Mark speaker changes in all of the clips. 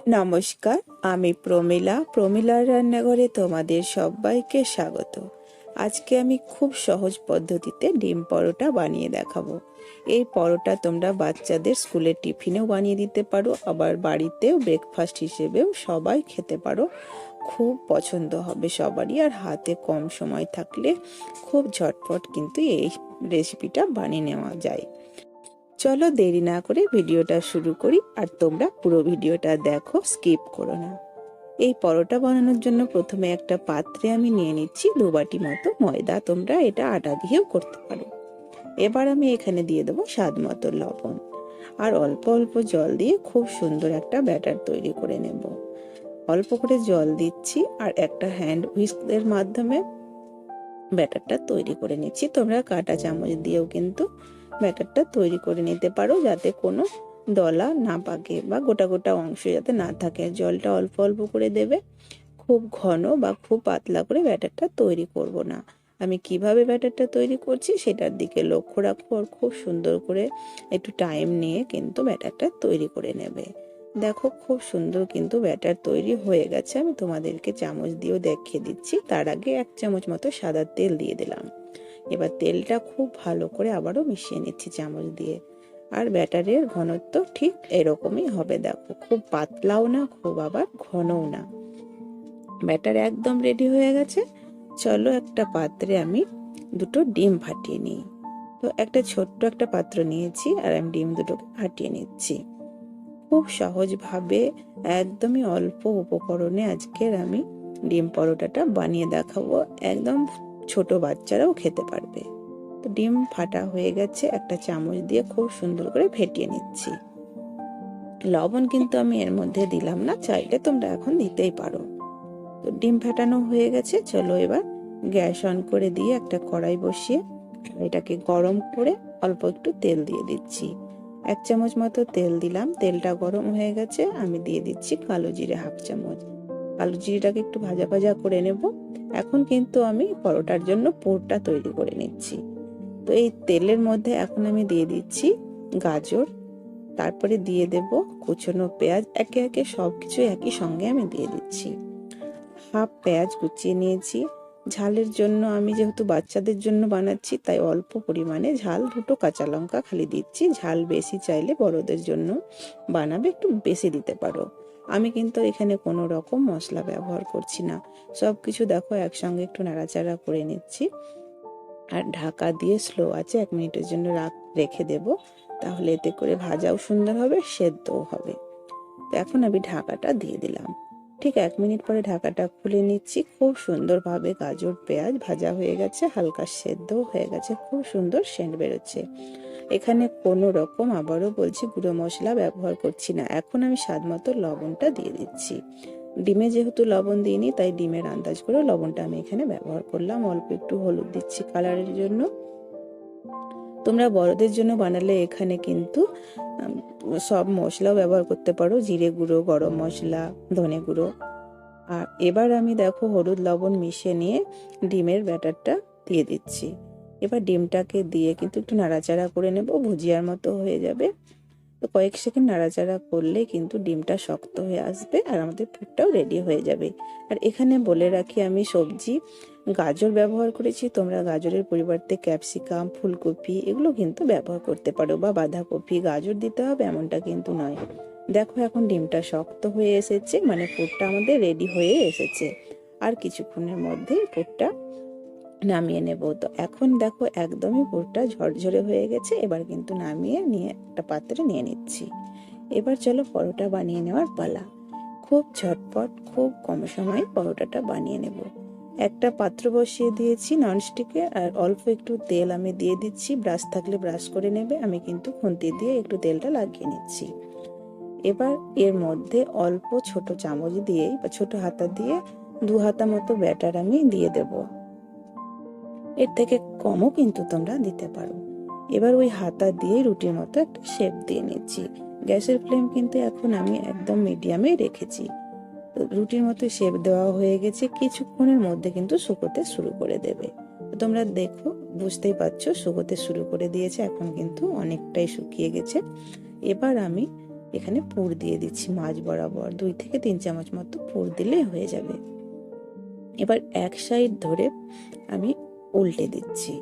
Speaker 1: নমস্কার, আমি প্রমিলার রান্নাঘরে তোমাদের সবাইকে স্বাগত। আজকে আমি খুব সহজ পদ্ধতিতে ডিম পরোটা বানিয়ে দেখাবো। এই পরোটা তোমরা বাচ্চাদের স্কুলের টিফিনেও বানিয়ে দিতে পারো, আবার বাড়িতেও ব্রেকফাস্ট হিসেবেও সবাই খেতে পারো। খুব পছন্দ হবে সবারই, আর হাতে কম সময় থাকলে খুব ঝটপট কিন্তু এই রেসিপিটা বানিয়ে নেওয়া যায়। চলো দেরি না করে ভিডিওটা শুরু করি, আর তোমরা পুরো ভিডিওটা দেখো, স্কিপ করো না। এই পরোটা বানানোর জন্য প্রথমে একটা পাত্রে আমি নিয়ে নিচ্ছি 2 বাটি মতো ময়দা। তোমরা এটা আটা দিয়েও করতে পারো। এবার আমি এখানে দিয়ে দেবো স্বাদ মতো লবণ, আর অল্প অল্প জল দিয়ে খুব সুন্দর একটা ব্যাটার তৈরি করে নেব। অল্প করে জল দিচ্ছি আর একটা হ্যান্ড হুইস্কের মাধ্যমে ব্যাটারটা তৈরি করে নিচ্ছি। তোমরা কাঁটা চামচ দিয়েও কিন্তু ব্যাটারটা তৈরি করে নিতে পারো, যাতে কোনো দলা না পাকে বা গোটা গোটা অংশ যাতে না থাকে। জলটা অল্প অল্প করে দেবে, খুব ঘন বা খুব পাতলা করে ব্যাটারটা তৈরি করব না। আমি কিভাবে ব্যাটারটা তৈরি করছি সেটার দিকে লক্ষ্য রাখো, আর খুব সুন্দর করে একটু টাইম নিয়ে কিন্তু ব্যাটারটা তৈরি করে নেবে। দেখো খুব সুন্দর কিন্তু ব্যাটার তৈরি হয়ে গেছে। আমি তোমাদেরকে চামচ দিয়েও দেখিয়ে দিচ্ছি। তার আগে 1 চামচ মতো সাদা তেল দিয়ে দিলাম। এবার তেলটা খুব ভালো করে আবারও মিশিয়ে নিচ্ছি চামচ দিয়ে। আর ব্যাটারের ঘনত্ব ঠিক এরকমই হবে। দেখো খুব পাতলাও না, খুব আবার ঘনও না। ব্যাটার একদম রেডি হয়ে গেছে। চলো একটা পাত্রে আমি 2টো ডিম ফাটিয়ে নিই। তো একটা ছোট্ট একটা পাত্র নিয়েছি, আর আমি ডিম দুটোকে ফাটিয়ে নিচ্ছি। খুব সহজভাবে একদমই অল্প উপকরণে আজকের আমি ডিম পরোটাটা বানিয়ে দেখাবো। একদম ছোট বাচ্চারাও খেতে পারবে। তো ডিম ফাটা হয়ে গেছে, একটা চামচ দিয়ে খুব সুন্দর করে ফেটিয়ে নিচ্ছি। লবণ কিন্তু আমি এর মধ্যে দিলাম না, চাইলে তোমরা এখন দিতেই পারো। তো ডিম ফাটানো হয়ে গেছে। চলো এবার গ্যাস অন করে দিয়ে একটা কড়াই বসিয়ে এটাকে গরম করে অল্প একটু তেল দিয়ে দিচ্ছি। 1 চামচ মতো তেল দিলাম। তেলটা গরম হয়ে গেছে, আমি দিয়ে দিচ্ছি কালো জিরে 1/2 চামচ। কালো জিরেটাকে একটু ভাজা ভাজা করে নেব। এখন কিন্তু আমি পরোটার জন্য পুরটা তৈরি করে নিচ্ছি। তো এই তেলের মধ্যে এখন আমি দিয়ে দিচ্ছি গাজর, তারপরে দিয়ে দেব কুচনো পেঁয়াজ। একে একে সবকিছু একই সঙ্গে আমি দিয়ে দিচ্ছি। 1/2 পেঁয়াজ কুচিয়ে নিয়েছি। ঝালের জন্য আমি যেহেতু বাচ্চাদের জন্য বানাচ্ছি, তাই অল্প পরিমাণে ঝাল, 2টো কাঁচা লঙ্কা খালি দিচ্ছি। ঝাল বেশি চাইলে বড়দের জন্য বানাবে একটু বেশি দিতে পারো। আমি কিন্তু এখানে কোনো রকম মশলা ব্যবহার করছি না। সবকিছু দেখো একসঙ্গে একটু নাড়াচাড়া করে নিচ্ছি, আর ঢাকা দিয়ে স্লো আছে 1 মিনিটের জন্য রেখে দেব। তাহলে এতে করে ভাজাও সুন্দর হবে, সেদ্ধও হবে। তো এখন আমি ঢাকাটা দিয়ে দিলাম। ঠিক 1 মিনিট পরে ঢাকাটা খুলে নিচ্ছি। খুব সুন্দরভাবে গাজর পেঁয়াজ ভাজা হয়ে গেছে, হালকা সেদ্ধও হয়ে গেছে, খুব সুন্দর সেন্ট বেরোচ্ছে। এখানে কোনো রকম, আবারও বলছি, গুঁড়ো মশলা ব্যবহার করছি না। এখন আমি স্বাদ মতো লবণটা দিয়ে দিচ্ছি। ডিমে যেহেতু লবণ দিইনি, তাই ডিমের আন্দাজ করে লবণটা আমি এখানে ব্যবহার করলাম। অল্প একটু হলুদ দিচ্ছি কালারের জন্য। তোমরা বড়দের জন্য বানালে এখানে কিন্তু সব মশলাও ব্যবহার করতে পারো, জিরে গুঁড়ো, গরম মশলা, ধনে গুঁড়ো। আর এবার আমি দেখো হলুদ লবণ মিশিয়ে নিয়ে ডিমের ব্যাটারটা দিয়ে দিচ্ছি। এবার ডিমটাকে দিয়ে কিন্তু একটু নাড়াচাড়া করে নেব, ভুজিয়ার মতো হয়ে যাবে। তো কয়েক সেকেন্ড নাড়াচাড়া করলে কিন্তু ডিমটা শক্ত হয়ে আসবে, আর আমাদের পুরটাও রেডি হয়ে যাবে। আর এখানে বলে রাখি, আমি সবজি গাজর ব্যবহার করেছি। তোমরা গাজরের পরিবর্তে ক্যাপসিকাম, ফুলকপি এগুলো কিন্তু ব্যবহার করতে পারো, বা বাঁধাকপি। গাজর দিতে হবে এমনটা কিন্তু নয়। দেখো এখন ডিমটা শক্ত হয়ে এসেছে, মানে পুরটা আমাদের রেডি হয়ে এসেছে। আর কিছুক্ষণের মধ্যেই পুরটা নামিয়ে নেব। তো এখন দেখো একদমই পুরটা ঝরঝরে হয়ে গেছে। এবার কিন্তু নামিয়ে নিয়ে একটা পাত্রে নিয়ে নিচ্ছি। এবার চলো পরোটা বানিয়ে নেওয়ার পালা। খুব ঝটপট, খুব কম সময়ে পরোটাটা বানিয়ে নেব। একটা পাত্র বসিয়ে দিয়েছি ননস্টিকে, আর অল্প একটু তেল আমি দিয়ে দিচ্ছি। ব্রাশ থাকলে ব্রাশ করে নেবে, আমি কিন্তু খুন্তি দিয়ে একটু তেলটা লাগিয়ে নিচ্ছি। এবার এর মধ্যে অল্প ছোট চামচ দিয়ে বা ছোট হাতা দিয়ে 2 হাতা মতো ব্যাটার আমি দিয়ে দেব। এর থেকে কমও কিন্তু তোমরা দিতে পারো। এবার ওই হাতা দিয়ে রুটির মতো একটা শেপ দিয়ে নিচ্ছি। গ্যাসের ফ্লেম কিন্তু এখন আমি একদম মিডিয়ামে রেখেছি। তো রুটির মতো শেপ দেওয়া হয়ে গেছে। কিছুক্ষণের মধ্যে কিন্তু শুকোতে শুরু করে দেবে। তো তোমরা দেখো, বুঝতেই পারছো শুকোতে শুরু করে দিয়েছে। এখন কিন্তু অনেকটাই শুকিয়ে গেছে। এবার আমি এখানে পুর দিয়ে দিচ্ছি মাছ বরাবর, 2 থেকে 3 চামচ মতো পুর দিলে হয়ে যাবে। এবার এক সাইড ধরে আমি উল্টে দিচ্ছি।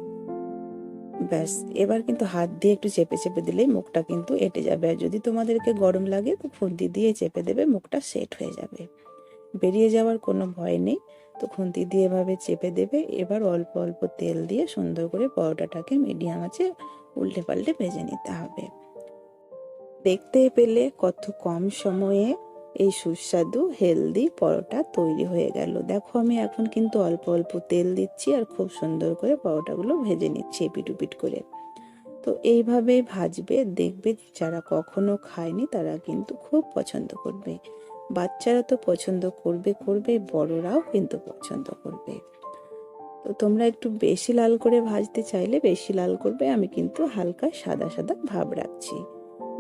Speaker 1: ব্যাস, এবার কিন্তু হাত দিয়ে একটু চেপে চেপে দিলেই মুখটা কিন্তু এঁটে যাবে। আর যদি তোমাদেরকে গরম লাগে তো খুন্তি দিয়ে চেপে দেবে, মুখটা সেট হয়ে যাবে, বেরিয়ে যাওয়ার কোনো ভয় নেই। তো খুন্তি দিয়ে এভাবে চেপে দেবে। এবার অল্প অল্প তেল দিয়ে সুন্দর করে পরোটাটাকে মিডিয়াম আঁচে উল্টে পাল্টে ভেজে নিতে হবে। দেখতে পেলে কত কম সময়ে এই সুস্বাদু হেলদি পরোটা তৈরি হয়ে গেল। দেখো আমি এখন কিন্তু অল্প অল্প তেল দিচ্ছি আর খুব সুন্দর করে পরোটাগুলো ভেজে নিচ্ছি এপিট ওপিট করে। তো এইভাবেই ভাজবে, দেখবে যারা কখনো খায়নি তারা কিন্তু খুব পছন্দ করবে। বাচ্চারা তো পছন্দ করবে করবে, বড়রাও কিন্তু পছন্দ করবে। তো তোমরা একটু বেশি লাল করে ভাজতে চাইলে বেশি লাল করবে, আমি কিন্তু হালকা সাদা সাদা ভাব রাখছি,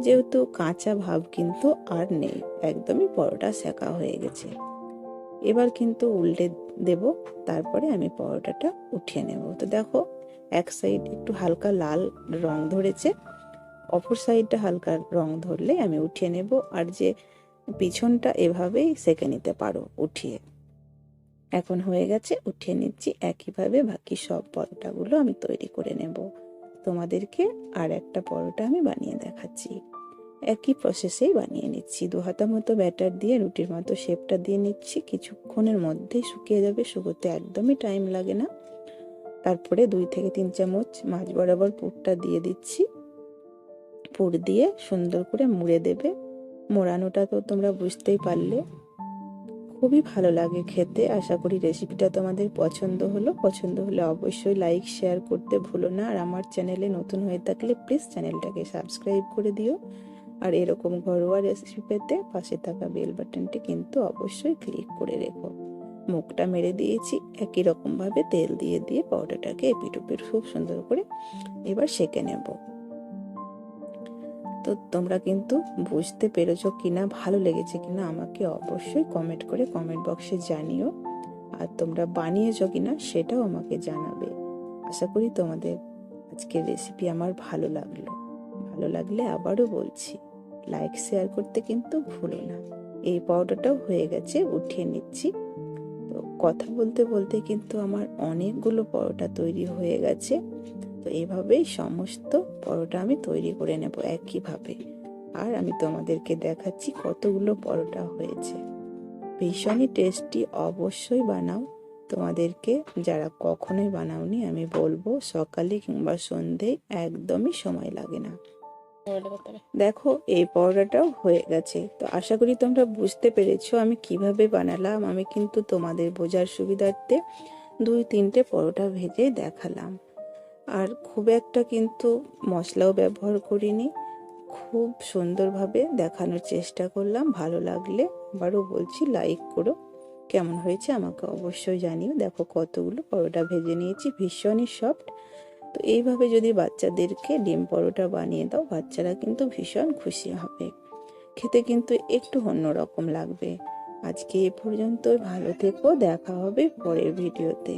Speaker 1: যেহেতু কাঁচা ভাব কিন্তু আর নেই, একদমই পরোটা সেকা হয়ে গেছে। এবার কিন্তু উল্টে দেব, তারপরে আমি পরোটাটা উঠিয়ে নেব। তো দেখো এক সাইড একটু হালকা লাল রং ধরেছে, অপর সাইডটা হালকা রং ধরলে আমি উঠিয়ে নেব। আর যে পিছনটা এভাবেই সেকে নিতে পারো উঠিয়ে। এখন হয়ে গেছে, উঠিয়ে নিচ্ছি। একইভাবে বাকি সব পরোটাগুলো আমি তৈরি করে নেব। তোমাদেরকে আর একটা পরোটা আমি বানিয়ে দেখাচ্ছি। একই প্রসেসেই বানিয়ে নিচ্ছি। 2 হাতা মতো ব্যাটার দিয়ে রুটির মতো শেপটা দিয়ে নিচ্ছি। কিছুক্ষণের মধ্যেই শুকিয়ে যাবে, শুকোতে একদমই টাইম লাগে না। তারপরে 2 থেকে 3 চামচ মাছ বরাবর পুরটা দিয়ে দিচ্ছি। পুর দিয়ে সুন্দর করে মুড়ে দেবে। মোড়ানোটা তো তোমরা বুঝতেই পারলে, খুবই ভালো লাগে খেতে। আশা করি রেসিপিটা তোমাদের পছন্দ হলে অবশ্যই লাইক শেয়ার করতে ভুলো না। আর আমার চ্যানেলে নতুন হয়ে থাকলে প্লিজ চ্যানেলটাকে সাবস্ক্রাইব করে দিও। আর এরকম ঘরোয়া রেসিপি পেতে পাশে থাকা বেল বাটনটি কিন্তু অবশ্যই ক্লিক করে রেখো। মুখটা মেরে দিয়েছি, একই রকম ভাবে তেল দিয়ে দিয়ে পরোটাটাকে এপিট ওপিট খুব সুন্দর করে এবার সেঁকে নেব। তো তোমরা কিন্তু বুঝতে পেরেছো কিনা, ভালো লেগেছে কিনা আমাকে অবশ্যই কমেন্ট করে কমেন্ট বক্সে জানিও। আর তোমরা বানিয়েছো কিনা সেটাও আমাকে জানাবে। আশা করি তোমাদের আজকের রেসিপি আমার ভালো লাগলে আবারও বলছি লাইক শেয়ার করতে কিন্তু ভুলো না। এই পরোটাটাও হয়ে গেছে, উঠিয়ে নিচ্ছি। তো কথা বলতে বলতে কিন্তু আমার অনেকগুলো পরোটা তৈরি হয়ে গেছে। তো এইভাবেই সমস্ত পরোটা আমি তৈরি করে নেব একইভাবে। আর আমি তোমাদেরকে দেখাচ্ছি কতগুলো পরোটা হয়েছে। ভীষণই টেস্টি, অবশ্যই বানাও। তোমাদেরকে যারা কখনোই বানাওনি আমি বলবো সকালে কিংবা সন্ধ্যেয় একদমই সময় লাগে না। দেখো এই পরোটাটাও হয়ে গেছে। তো আশা করি তোমরা বুঝতে পেরেছো আমি কিভাবে বানালাম। আমি কিন্তু তোমাদের বোঝার সুবিধার্থে 2-3টে পরোটা ভেজে দেখালাম। আর খুব একটা কিন্তু মশলাও ব্যবহার করিনি, খুব সুন্দরভাবে দেখানোর চেষ্টা করলাম। ভালো লাগলে আবারও বলছি লাইক করো। কেমন হয়েছে আমাকে অবশ্যই জানিও। দেখো কতগুলো পরোটা ভেজে নিয়েছি, ভীষণই সফট। তো এইভাবে যদি বাচ্চাদেরকে ডিম পরোটা বানিয়ে দাও, বাচ্চারা কিন্তু ভীষণ খুশি হবে, খেতে কিন্তু একটু অন্যরকম লাগবে। আজকে এ পর্যন্তই, ভালো থেকো, দেখা হবে পরের ভিডিওতে।